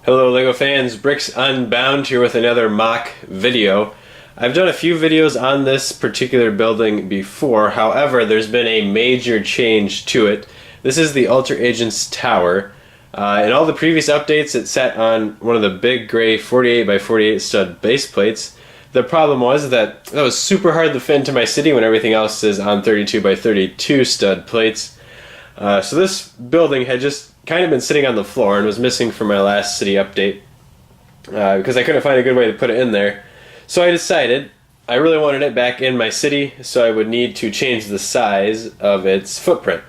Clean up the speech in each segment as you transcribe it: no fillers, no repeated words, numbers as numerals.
Hello LEGO fans, Bricks Unbound here with another mock video. I've done a few videos on this particular building before, however there's been a major change to it. This is the Ultra Agents Tower. In all the previous updates it sat on one of the big gray 48 by 48 stud base plates. The problem was that was super hard to fit into my city when everything else is on 32 by 32 stud plates. So this building had just kind of been sitting on the floor and was missing from my last city update because I couldn't find a good way to put it in there. So I decided I really wanted it back in my city, so I would need to change the size of its footprint.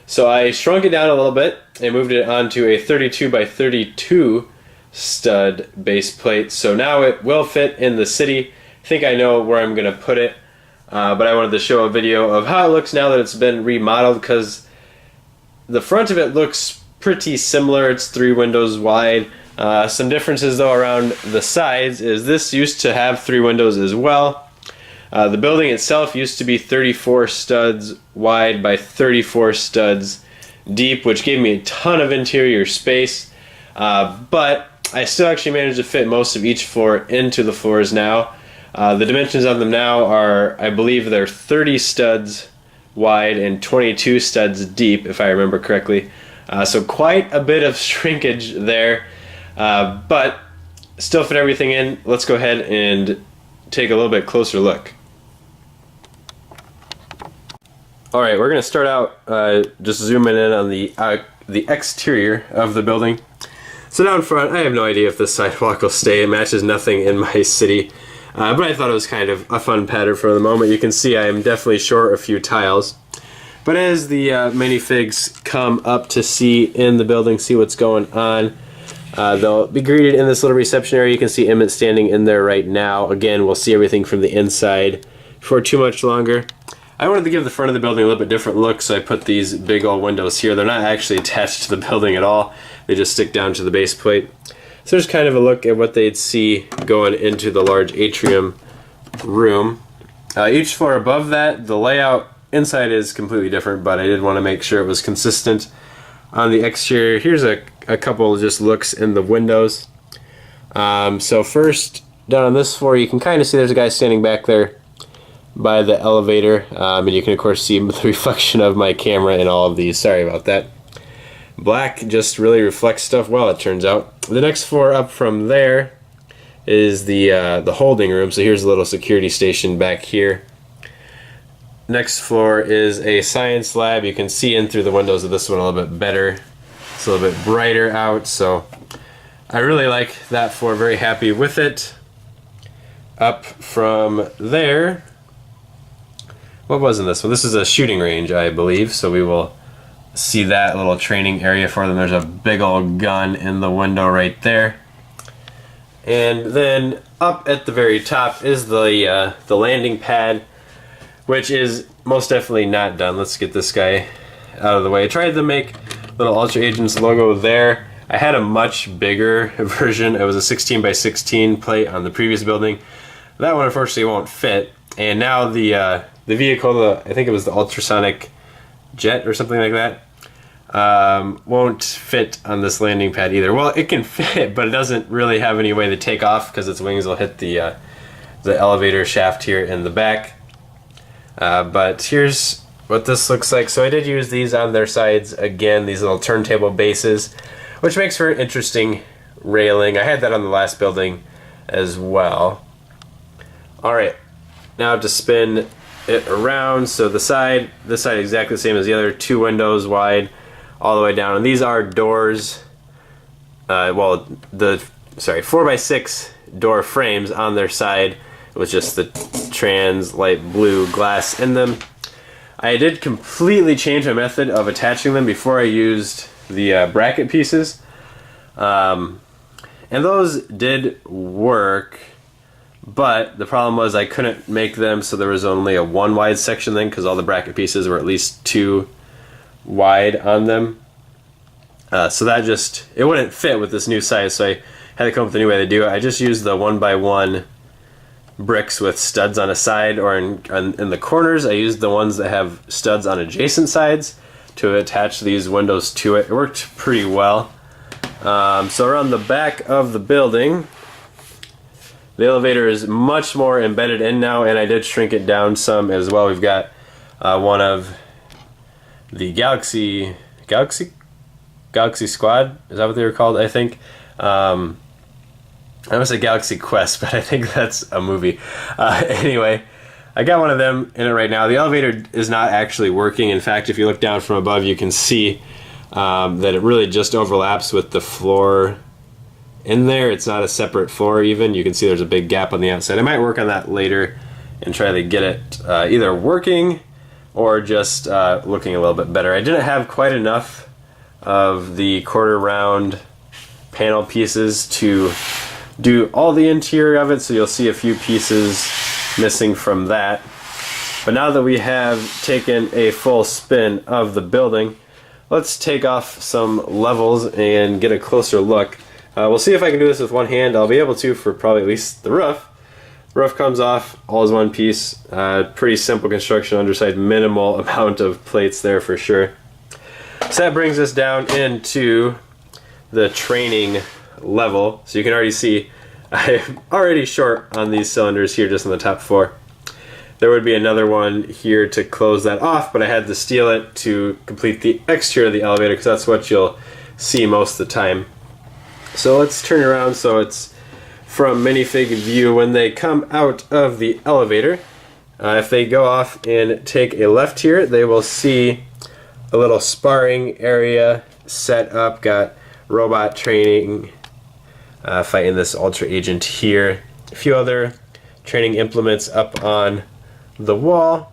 So I shrunk it down a little bit and moved it onto a 32 by 32 stud base plate. So now it will fit in the city. I think I know where I'm going to put it, but I wanted to show a video of how it looks now that it's been remodeled, because the front of it looks pretty similar. It's 3 windows wide. Some differences though around the sides is this used to have 3 windows as well. The building itself used to be 34 studs wide by 34 studs deep, which gave me a ton of interior space, but I still actually managed to fit most of each floor into the floors now. The dimensions of them now are, I believe they're 30 studs wide and 22 studs deep, if I remember correctly. So quite a bit of shrinkage there, but still fit everything in. Let's go ahead and take a little bit closer look. Alright, we're going to start out just zooming in on the exterior of the building. So down front, I have no idea if this sidewalk will stay. It matches nothing in my city, but I thought it was kind of a fun pattern for the moment. You can see I am definitely short a few tiles. But as the minifigs come up to see in the building, see what's going on, they'll be greeted in this little reception area. You can see Emmett standing in there right now. Again, we'll see everything from the inside before too much longer. I wanted to give the front of the building a little bit different look, so I put these big old windows here. They're not actually attached to the building at all. They just stick down to the base plate. So there's kind of a look at what they'd see going into the large atrium room. Each floor above that, the layout inside is completely different, but I did want to make sure it was consistent on the exterior. Here's a couple of just looks in the windows. So first, down on this floor, you can kind of see there's a guy standing back there by the elevator, and you can of course see the reflection of my camera in all of these. Sorry about that. Black just really reflects stuff well, it turns out. The next floor up from there is the holding room. So here's a little security station back here. Next floor is a science lab. You can see in through the windows of this one a little bit better. It's a little bit brighter out, so I really like that floor. Very happy with it. Up from there, what was in this one? This is a shooting range, I believe, so we will see that little training area for them. There's a big old gun in the window right there. And then up at the very top is the landing pad, which is most definitely not done. Let's get this guy out of the way. I tried to make little Ultra Agents logo there. I had a much bigger version. It was a 16 by 16 plate on the previous building. That one unfortunately won't fit. And now the vehicle, I think it was the ultrasonic jet or something like that, won't fit on this landing pad either. Well, it can fit, but it doesn't really have any way to take off because its wings will hit the elevator shaft here in the back. But here's what this looks like. So I did use these on their sides again, these little turntable bases, which makes for an interesting railing. I had that on the last building as well. Alright, now to spin it around. So this side exactly the same as the other, 2 windows wide all the way down, and these are doors, well, 4x6 door frames on their side with just the trans light blue glass in them. I did completely change my method of attaching them before I used the bracket pieces, and those did work, but the problem was I couldn't make them so there was only a 1 wide section then, because all the bracket pieces were at least 2 wide on them. So that just, it wouldn't fit with this new size, so I had to come up with a new way to do it. I just used the 1x1 bricks with studs on a side, or in the corners I used the ones that have studs on adjacent sides to attach these windows to it. It worked pretty well. So around the back of the building, the elevator is much more embedded in now, and I did shrink it down some as well. We've got one of the Galaxy Squad, is that what they were called? I think. I almost say Galaxy Quest, but I think that's a movie. Anyway, I got one of them in it right now. The elevator is not actually working. In fact, if you look down from above, you can see that it really just overlaps with the floor in there. It's not a separate floor even. You can see there's a big gap on the outside. I might work on that later and try to get it either working or just looking a little bit better. I didn't have quite enough of the quarter round panel pieces to do all the interior of it, so you'll see a few pieces missing from that. But now that we have taken a full spin of the building, let's take off some levels and get a closer look. We'll see if I can do this with one hand. I'll be able to for probably at least the roof. Roof comes off, all is one piece. Pretty simple construction, underside, minimal amount of plates there for sure. So that brings us down into the training level. So you can already see I'm already short on these cylinders here just on the top four. There would be another one here to close that off, but I had to steel it to complete the exterior of the elevator because that's what you'll see most of the time. So let's turn it around so it's from minifig view when they come out of the elevator. If they go off and take a left here, they will see a little sparring area set up, got robot training, fighting this Ultra Agent here. A few other training implements up on the wall.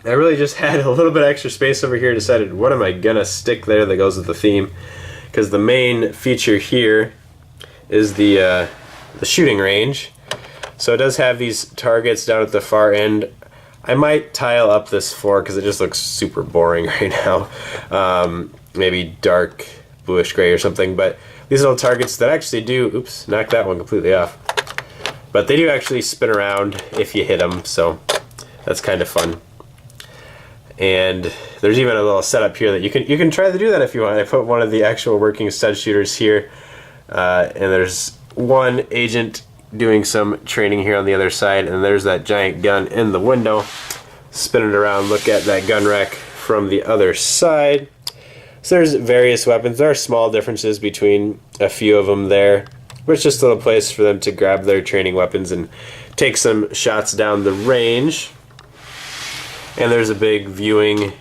I really just had a little bit of extra space over here, decided what am I gonna stick there that goes with the theme, because the main feature here is the shooting range. So it does have these targets down at the far end. I might tile up this floor because it just looks super boring right now. Maybe dark bluish gray or something, but these little targets that actually do, oops, knocked that one completely off. But they do actually spin around if you hit them, so that's kind of fun. And there's even a little setup here that you can try to do that if you want. I put one of the actual working stud shooters here, and there's one agent doing some training here on the other side, and there's that giant gun in the window. Spin it around, look at that gun rack from the other side. So there's various weapons. There are small differences between a few of them there, but it's just a little place for them to grab their training weapons and take some shots down the range. And there's a big viewing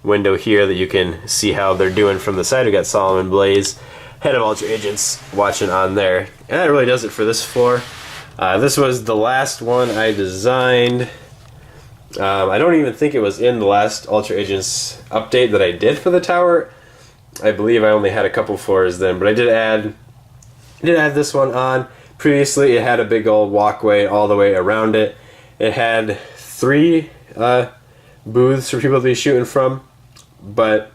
window here that you can see how they're doing from the side. We got Salomon Blaze, head of Ultra Agents, watching on there. And that really does it for this floor. This was the last one I designed. I don't even think it was in the last Ultra Agents update that I did for the tower. I believe I only had a couple floors then, but I did add this one on. Previously it had a big old walkway all the way around it. It had 3 booths for people to be shooting from, but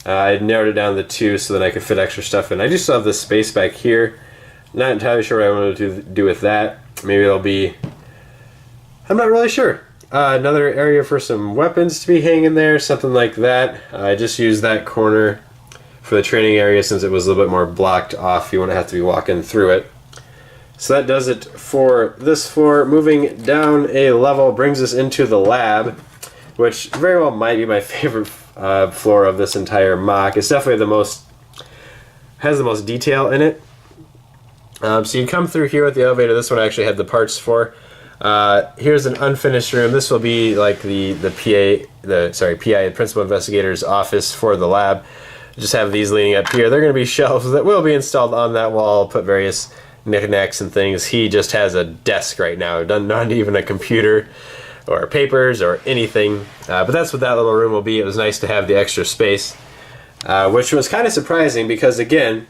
I narrowed it down to 2 so that I could fit extra stuff in. I do still have this space back here. Not entirely sure what I wanted to do with that. Maybe it'll be, I'm not really sure. Another area for some weapons to be hanging there, something like that. I just used that corner for the training area since it was a little bit more blocked off. You wouldn't have to be walking through it. So that does it for this floor. Moving down a level brings us into the lab, which very well might be my favorite floor of this entire MOC. It's definitely has the most detail in it. So you come through here with the elevator. This one I actually had the parts for. Here's an unfinished room. This will be like the PI, the Principal Investigator's office for the lab. Just have these leaning up here. They're going to be shelves that will be installed on that wall. Put various knickknacks and things. He just has a desk right now, not even a computer or papers or anything. But that's what that little room will be. It was nice to have the extra space, which was kind of surprising because, again,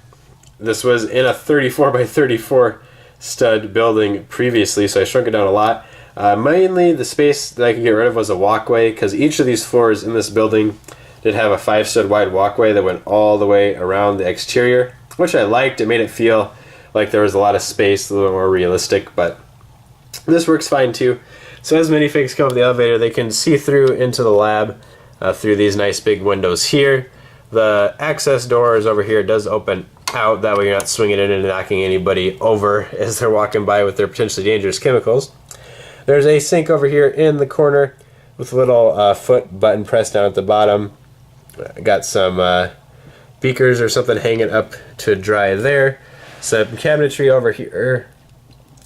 this was in a 34 by 34 stud building previously, so I shrunk it down a lot. Mainly the space that I could get rid of was a walkway, because each of these floors in this building did have a 5 stud wide walkway that went all the way around the exterior, which I liked. It made it feel like there was a lot of space, a little more realistic, but this works fine too. So as minifigs come up the elevator, they can see through into the lab through these nice big windows here. The access door is over here. It does open out. That way you're not swinging it and knocking anybody over as they're walking by with their potentially dangerous chemicals. There's a sink over here in the corner with a little foot button pressed down at the bottom. Got some beakers or something hanging up to dry there. Some cabinetry over here.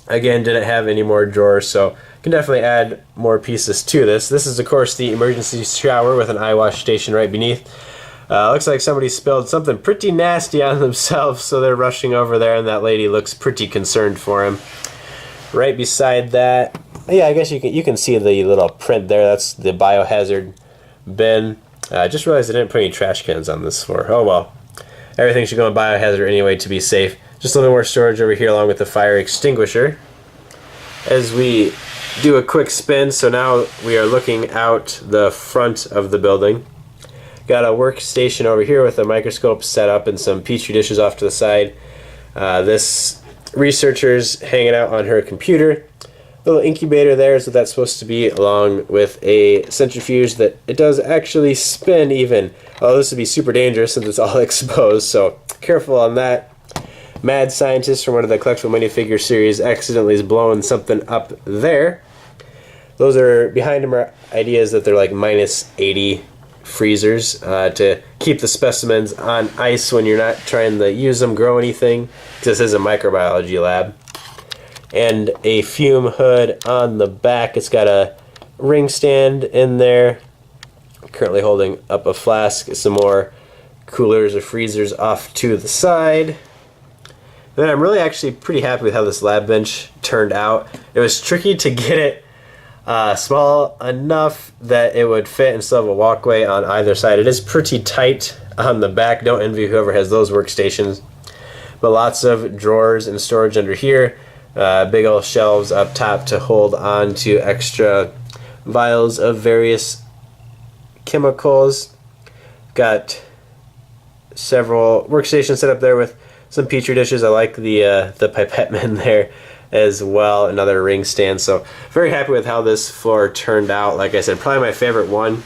Again, didn't have any more drawers, so can definitely add more pieces to this. This is, of course, the emergency shower with an eye wash station right beneath. Looks like somebody spilled something pretty nasty on themselves, so they're rushing over there, and that lady looks pretty concerned for him. Right beside that, yeah, I guess you can see the little print there. That's the biohazard bin. I just realized I didn't put any trash cans on this floor. Oh well. Everything should go in biohazard anyway to be safe. Just a little more storage over here along with the fire extinguisher. As we do a quick spin, so now we are looking out the front of the building. Got a workstation over here with a microscope set up and some petri dishes off to the side. This researcher's hanging out on her computer. Little incubator there is what that's supposed to be, along with a centrifuge that it does actually spin even. Oh, this would be super dangerous since it's all exposed, so careful on that. Mad scientist from one of the collectible minifigure series accidentally is blowing something up there. Those are behind them are ideas that they're like -80 freezers to keep the specimens on ice when you're not trying to use them, grow anything, because this is a microbiology lab. And a fume hood on the back. It's got a ring stand in there. Currently holding up a flask. Some more coolers or freezers off to the side. Then I'm really actually pretty happy with how this lab bench turned out. It was tricky to get it small enough that it would fit and still have a walkway on either side. It is pretty tight on the back. Don't envy whoever has those workstations. But lots of drawers and storage under here. Big old shelves up top to hold on to extra vials of various chemicals. Got several workstations set up there with some petri dishes. I like the pipette man there as well. Another ring stand. So very happy with how this floor turned out. Like I said, probably my favorite one.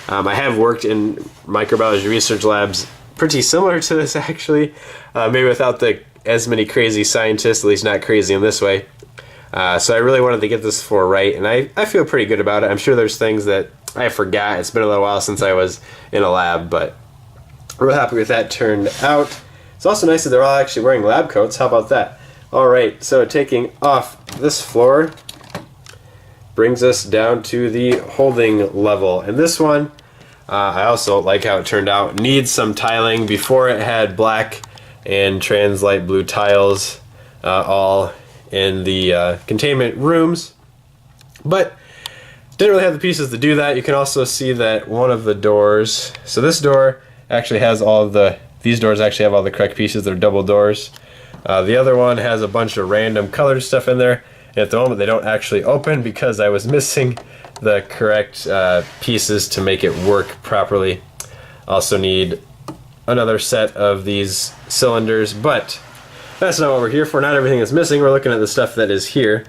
I have worked in microbiology research labs pretty similar to this actually. Maybe without as many crazy scientists, at least not crazy in this way. So I really wanted to get this floor right, and I feel pretty good about it. I'm sure there's things that I forgot. It's been a little while since I was in a lab, but real happy with that turned out. It's also nice that they're all actually wearing lab coats. How about that? Alright, so taking off this floor brings us down to the holding level. And this one, I also like how it turned out. Needs some tiling. Before it had black and trans light blue tiles all in the containment rooms, but didn't really have the pieces to do that. You can also see that one of the doors, so this door actually has these doors actually have all the correct pieces. They're double doors. The other one has a bunch of random colored stuff in there, and at the moment they don't actually open because I was missing the correct pieces to make it work properly. Also need another set of these cylinders, but that's not what we're here for. Not everything is missing. We're looking at the stuff that is here.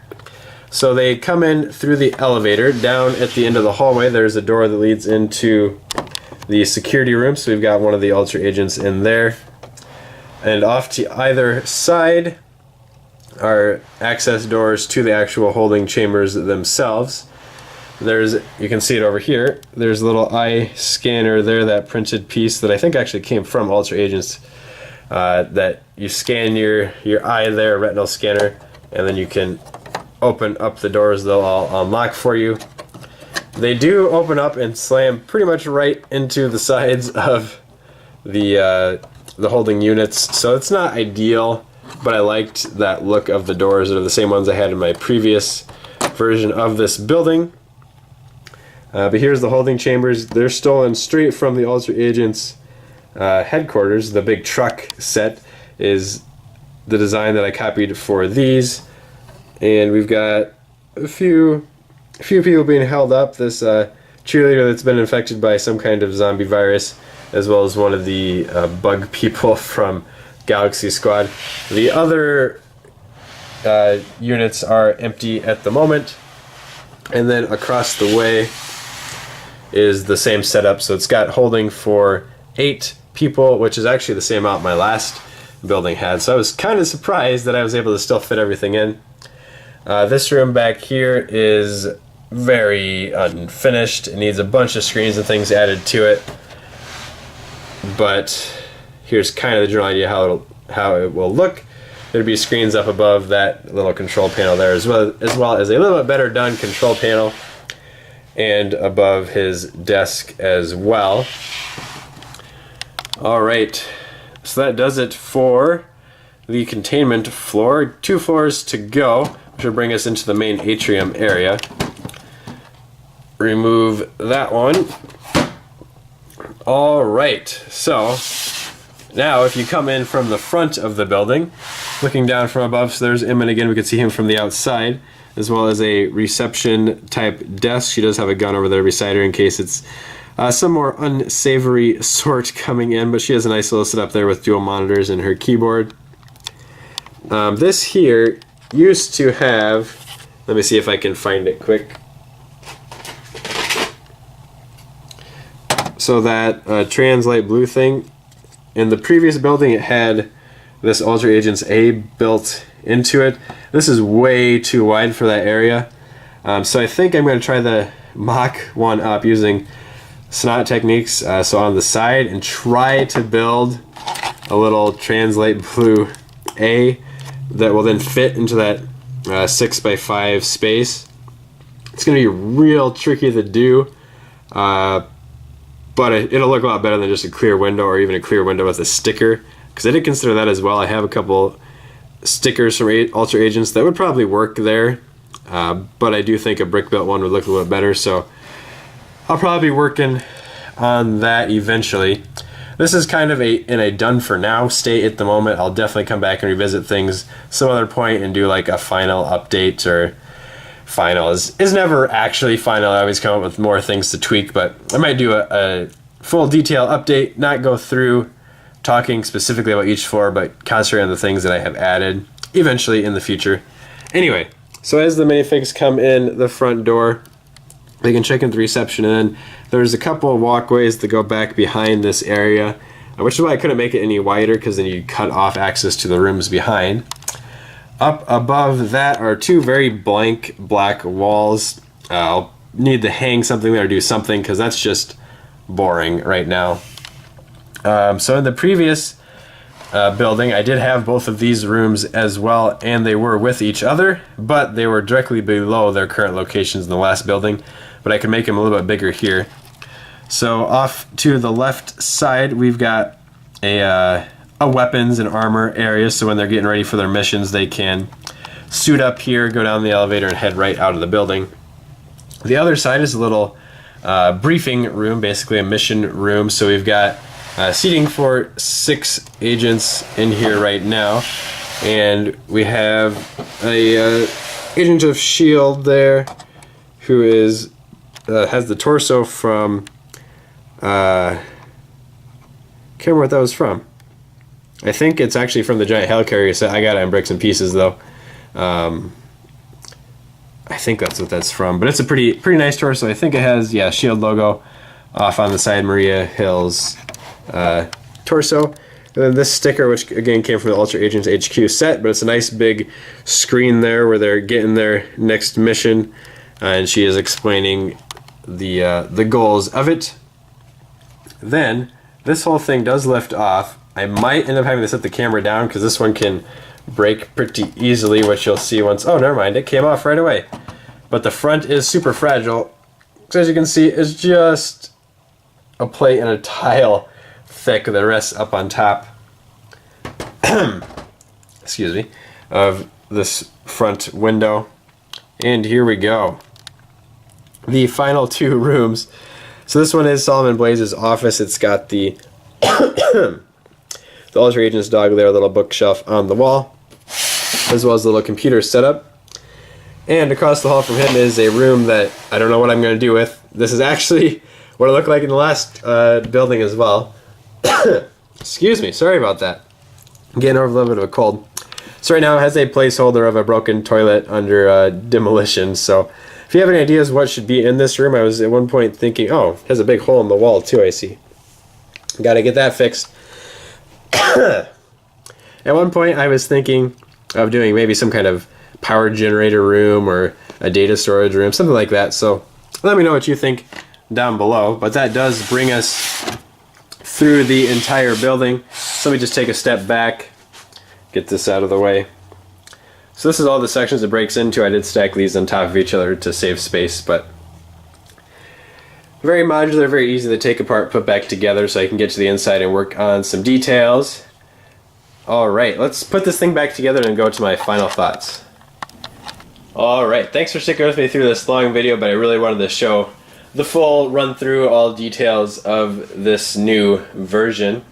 So they come in through the elevator. Down at the end of the hallway there's a door that leads into the security room, so we've got one of the Ultra agents in there. And off to either side are access doors to the actual holding chambers themselves. You can see it over here. There's a little eye scanner there, that printed piece that I think actually came from Ultra Agents. That you scan your eye there, retinal scanner, and then you can open up the doors. They'll all unlock for you. They do open up and slam pretty much right into the sides of the holding units, so it's not ideal, but I liked that look of the doors. They're the same ones I had in my previous version of this building. But here's the holding chambers. They're stolen straight from the Ultra Agents headquarters. The big truck set is the design that I copied for these, and we've got a few people being held up. This cheerleader that's been infected by some kind of zombie virus, as well as one of the bug people from Galaxy Squad. The other units are empty at the moment, and then across the way is the same setup. So it's got holding for 8 people, which is actually the same amount my last building had. So I was kind of surprised that I was able to still fit everything in. This room back here is very unfinished. It needs a bunch of screens and things added to it. But here's kind of the general idea how it will look. There'd be screens up above that little control panel there, as well as a little bit better done control panel, and above his desk as well. All right, so that does it for the containment floor. 2 floors to go, which will bring us into the main atrium area. Remove that one. All right, so now if you come in from the front of the building, looking down from above, so there's Emmett again, we can see him from the outside, as well as a reception type desk. She does have a gun over there beside her in case it's some more unsavory sort coming in, but she has a nice little setup there with dual monitors and her keyboard. This here used to have, let me see if I can find it quick. So that translate blue thing, in the previous building it had this Ultra Agents A built into it. This is way too wide for that area. So I think I'm going to try the MOC one up using Snot techniques, so on the side, and try to build a little translate blue A that will then fit into that 6x5 space. It's going to be real tricky to do, but it'll look a lot better than just a clear window, or even a clear window with a sticker, because I did consider that as well. I have a couple stickers from Ultra Agents that would probably work there, but I do think a brick built one would look a little bit better, so I'll probably be working on that eventually. This is kind of in a done for now state at the moment. I'll definitely come back and revisit things some other point and do like a final update, or final is never actually final. I always come up with more things to tweak, but I might do a full detail update, not go through talking specifically about each floor, but concentrate on the things that I have added eventually in the future. Anyway, so as the minifigs come in the front door, they can check into the reception, and then there's a couple of walkways that go back behind this area, which is why I couldn't make it any wider, because then you cut off access to the rooms behind. Up above that are 2 very blank black walls. I'll need to hang something there or do something, because that's just boring right now. So in the previous building, I did have both of these rooms as well, and they were with each other, but they were directly below their current locations in the last building, but I can make them a little bit bigger here. So off to the left side, we've got a weapons and armor area, so when they're getting ready for their missions, they can suit up here, go down the elevator, and head right out of the building. The other side is a little briefing room, basically a mission room, so we've got seating for 6 agents in here right now, and we have a agent of S.H.I.E.L.D. there, who is has the torso from can't remember what that was from. I think it's actually from the giant helicarrier set. I got it in bricks and pieces though. I think that's what that's from, but it's a pretty nice torso. I think it has, yeah, S.H.I.E.L.D. logo off on the side, Maria Hill's torso. And then this sticker, which again came from the Ultra Agents HQ set, but it's a nice big screen there where they're getting their next mission, and she is explaining the goals of it. Then this whole thing does lift off. I might end up having to set the camera down, because this one can break pretty easily, which you'll see once. Oh, never mind, it came off right away. But the front is super fragile. So as you can see, it's just a plate and a tile thick. The rest up on top excuse me, of this front window. And here we go, the final 2 rooms. So this one is Salomon Blaze's office. It's got the the Ultra Agent's dog there, a little bookshelf on the wall, as well as a little computer setup. And across the hall from him is a room that I don't know what I'm going to do with. This is actually what it looked like in the last building as well. Excuse me, sorry about that. I'm getting over a little bit of a cold. So right now it has a placeholder of a broken toilet under demolition. So if you have any ideas what should be in this room, I was at one point thinking, oh, it has a big hole in the wall too, I see. Got to get that fixed. At one point I was thinking of doing maybe some kind of power generator room or a data storage room, something like that. So let me know what you think down below. But that does bring us through the entire building. So let me just take a step back, get this out of the way. So this is all the sections it breaks into. I did stack these on top of each other to save space, but very modular, very easy to take apart, put back together, so I can get to the inside and work on some details. Alright, let's put this thing back together and go to my final thoughts. Alright, thanks for sticking with me through this long video, but I really wanted to show the full run through, all details of this new version.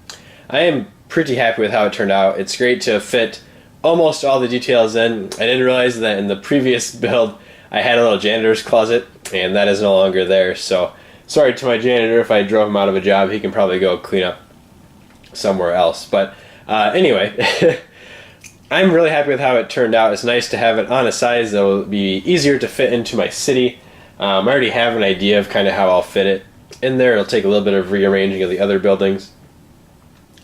I am pretty happy with how it turned out. It's great to fit almost all the details in. I didn't realize that in the previous build I had a little janitor's closet, and that is no longer there, so sorry to my janitor if I drove him out of a job. He can probably go clean up somewhere else. But anyway, I'm really happy with how it turned out. It's nice to have it on a size that will be easier to fit into my city. I already have an idea of kind of how I'll fit it in there. It'll take a little bit of rearranging of the other buildings,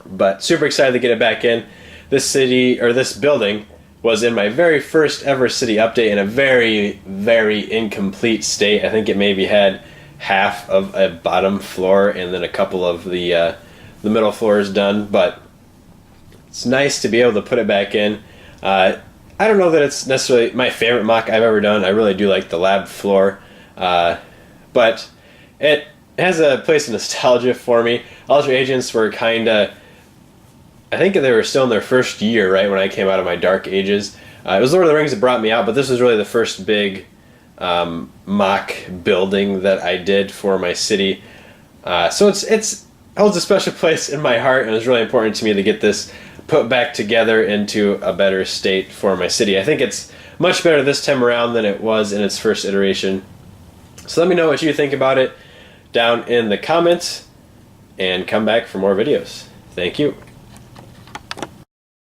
but super excited to get it back in. This city, or this building, was in my very first ever city update in a very, very incomplete state. I think it maybe had half of a bottom floor and then a couple of the middle floors done, but it's nice to be able to put it back in. I don't know that it's necessarily my favorite mock I've ever done. I really do like the lab floor, but it has a place of nostalgia for me. Ultra Agents were kind of, I think they were still in their first year, right, when I came out of my Dark Ages. It was Lord of the Rings that brought me out, but this was really the first big mock building that I did for my city. So it holds a special place in my heart, and it was really important to me to get this put back together into a better state for my city. I think it's much better this time around than it was in its first iteration. So let me know what you think about it down in the comments, and come back for more videos. Thank you.